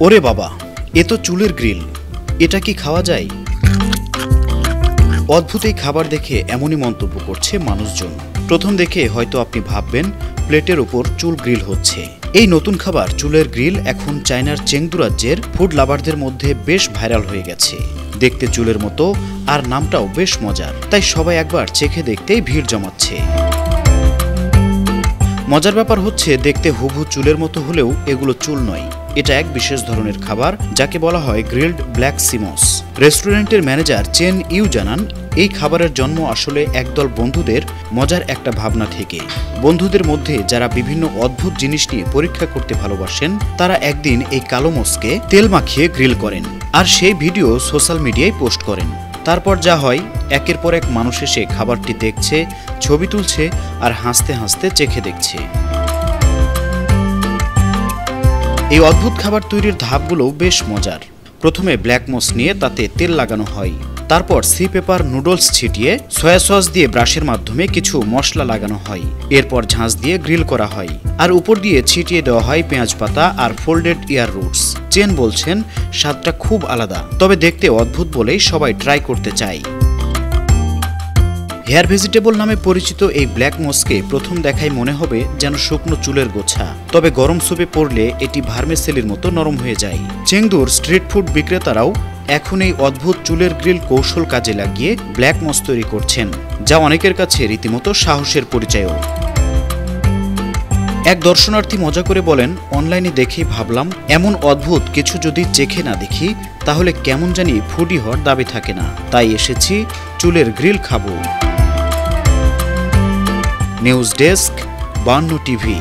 ওরে বাবা, এ তো চুলের গ্রিল, এটা কি খাওয়া যায়? অদ্ভুত এই খাবার দেখে এমনই মন্তব্য করছে মানুষজন। প্রথম দেখে হয়তো আপনি ভাববেন প্লেটের উপর চুল গ্রিল হচ্ছে। এই নতুন খাবার চুলের গ্রিল এখন চায়নার চেংদু রাজ্যের ফুড লাভারদের মধ্যে বেশ ভাইরাল হয়ে গেছে। দেখতে চুলের মতো আর নামটাও বেশ মজার, তাই সবাই একবার চেখে দেখতেই ভিড় জমাচ্ছে। মজার ব্যাপার হচ্ছে, দেখতে হুবহু চুলের মতো হলেও এগুলো চুল নয়। এটা এক বিশেষ ধরনের খাবার যাকে বলা হয় গ্রিলড ব্ল্যাক সিমস। রেস্টুরেন্টের ম্যানেজার চেন ইউ জানান, এই খাবারের জন্ম আসলে একদল বন্ধুদের মজার একটা ভাবনা থেকে। বন্ধুদের মধ্যে যারা বিভিন্ন অদ্ভুত জিনিস নিয়ে পরীক্ষা করতে ভালোবাসেন, তারা একদিন এই কালো মোষকে তেল মাখিয়ে গ্রিল করেন আর সেই ভিডিও সোশ্যাল মিডিয়ায় পোস্ট করেন। তারপর যা হয়, একের পর এক মানুষ এসে খাবারটি দেখছে, ছবি তুলছে আর হাসতে হাসতে চেখে দেখছে। এই অদ্ভুত খাবার তৈরির ধাপগুলো বেশ মজার। প্রথমে ব্ল্যাক মোস নিয়ে তাতে তেল লাগানো হয়, তারপর সি পেপার নুডলস ছিটিয়ে সয়া সস দিয়ে ব্রাশের মাধ্যমে কিছু মশলা লাগানো হয়। এরপর ঝাঁজ দিয়ে গ্রিল করা হয় আর উপর দিয়ে ছিটিয়ে দেওয়া হয় পেঁয়াজ পাতা আর ফোল্ডেড ইয়ার রুটস। চেন বলছেন, স্বাদটা খুব আলাদা, তবে দেখতে অদ্ভুত বলেই সবাই ট্রাই করতে চায়। হেয়ার ভেজিটেবল নামে পরিচিত এই ব্ল্যাক মোসকে প্রথম দেখায় মনে হবে যেন শুকনো চুলের গোছা, তবে গরম সুপে পড়লে এটি ভার্মেসেলির মতো নরম হয়ে যায়। চেংদুর স্ট্রিট ফুড বিক্রেতারাও এখন এই অদ্ভুত চুলের গ্রিল কৌশল কাজে লাগিয়ে ব্ল্যাক মোস তৈরি করছেন, যা অনেকের কাছে রীতিমতো সাহসের পরিচয়ও। এক দর্শনার্থী মজা করে বলেন, অনলাইনে দেখেই ভাবলাম এমন অদ্ভুত কিছু যদি চেখে না দেখি তাহলে কেমন জানি ফুডি হওয়ার দাবি থাকে না, তাই এসেছি চুলের গ্রিল খাবো। News desk, 52 TV.